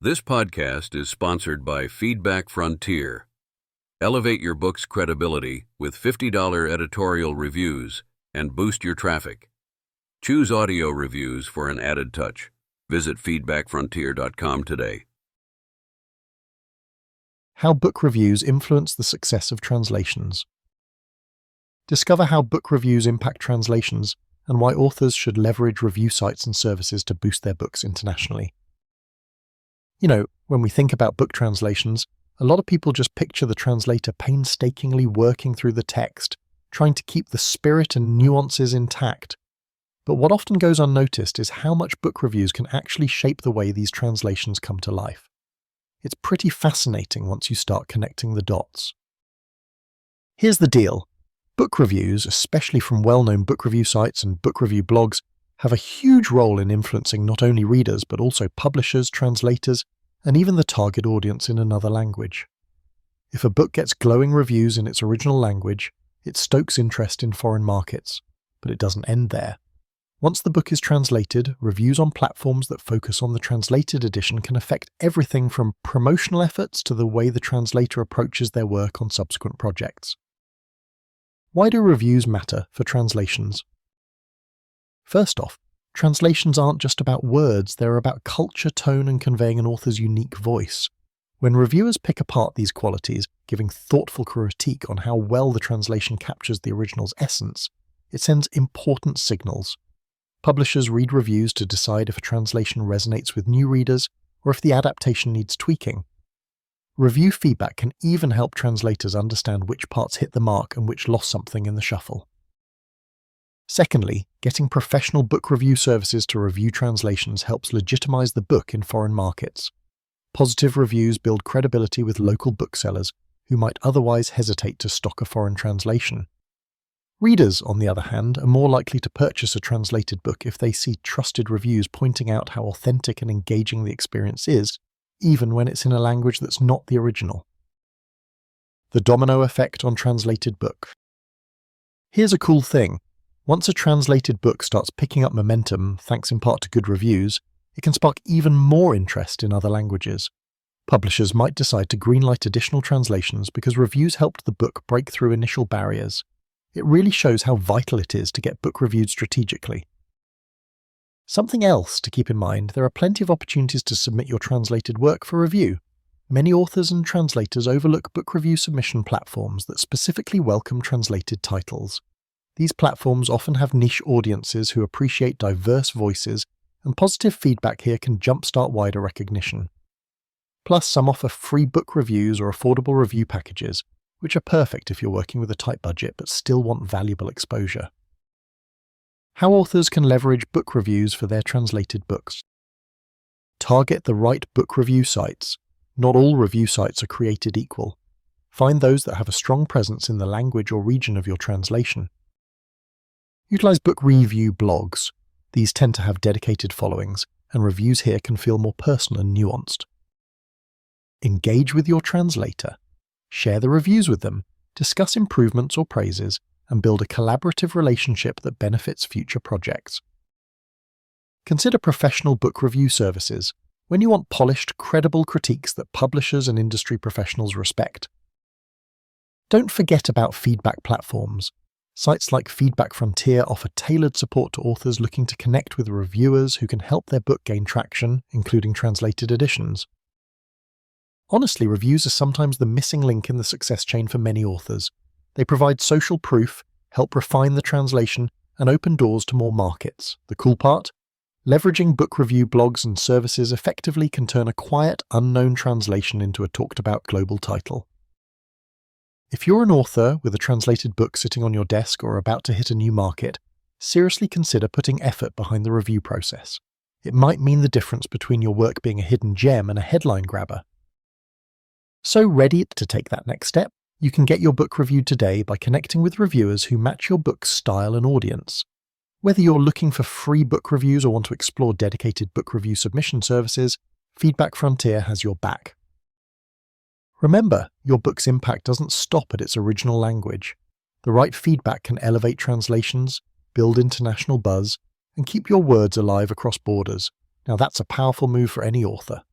This podcast is sponsored by Feedback Frontier. Elevate your book's credibility with $50 editorial reviews and boost your traffic. Choose audio reviews for an added touch. Visit feedbackfrontier.com today. How book reviews influence the success of translations. Discover how book reviews impact translations and why authors should leverage review sites and services to boost their books internationally. You know, when we think about book translations, a lot of people just picture the translator painstakingly working through the text, trying to keep the spirit and nuances intact. But what often goes unnoticed is how much book reviews can actually shape the way these translations come to life. It's pretty fascinating once you start connecting the dots. Here's the deal. Book reviews, especially from well-known book review sites and book review blogs, have a huge role in influencing not only readers but also publishers, translators, and even the target audience in another language. If a book gets glowing reviews in its original language, it stokes interest in foreign markets, but it doesn't end there. Once the book is translated, reviews on platforms that focus on the translated edition can affect everything from promotional efforts to the way the translator approaches their work on subsequent projects. Why do reviews matter for translations? First off, translations aren't just about words, they're about culture, tone, and conveying an author's unique voice. When reviewers pick apart these qualities, giving thoughtful critique on how well the translation captures the original's essence, it sends important signals. Publishers read reviews to decide if a translation resonates with new readers or if the adaptation needs tweaking. Review feedback can even help translators understand which parts hit the mark and which lost something in the shuffle. Secondly, getting professional book review services to review translations helps legitimize the book in foreign markets. Positive reviews build credibility with local booksellers who might otherwise hesitate to stock a foreign translation. Readers, on the other hand, are more likely to purchase a translated book if they see trusted reviews pointing out how authentic and engaging the experience is, even when it's in a language that's not the original. The domino effect on translated book. Here's a cool thing. Once a translated book starts picking up momentum, thanks in part to good reviews, it can spark even more interest in other languages. Publishers might decide to greenlight additional translations because reviews helped the book break through initial barriers. It really shows how vital it is to get book reviewed strategically. Something else to keep in mind, there are plenty of opportunities to submit your translated work for review. Many authors and translators overlook book review submission platforms that specifically welcome translated titles. These platforms often have niche audiences who appreciate diverse voices, and positive feedback here can jumpstart wider recognition. Plus, some offer free book reviews or affordable review packages, which are perfect if you're working with a tight budget but still want valuable exposure. How authors can leverage book reviews for their translated books. Target the right book review sites. Not all review sites are created equal. Find those that have a strong presence in the language or region of your translation. Utilize book review blogs. These tend to have dedicated followings, and reviews here can feel more personal and nuanced. Engage with your translator. Share the reviews with them, discuss improvements or praises, and build a collaborative relationship that benefits future projects. Consider professional book review services when you want polished, credible critiques that publishers and industry professionals respect. Don't forget about feedback platforms. Sites like Feedback Frontier offer tailored support to authors looking to connect with reviewers who can help their book gain traction, including translated editions. Honestly, reviews are sometimes the missing link in the success chain for many authors. They provide social proof, help refine the translation, and open doors to more markets. The cool part? Leveraging book review blogs and services effectively can turn a quiet, unknown translation into a talked-about global title. If you're an author with a translated book sitting on your desk or about to hit a new market, seriously consider putting effort behind the review process. It might mean the difference between your work being a hidden gem and a headline grabber. So ready to take that next step? You can get your book reviewed today by connecting with reviewers who match your book's style and audience. Whether you're looking for free book reviews or want to explore dedicated book review submission services, Feedback Frontier has your back. Remember, your book's impact doesn't stop at its original language. The right feedback can elevate translations, build international buzz, and keep your words alive across borders. Now that's a powerful move for any author.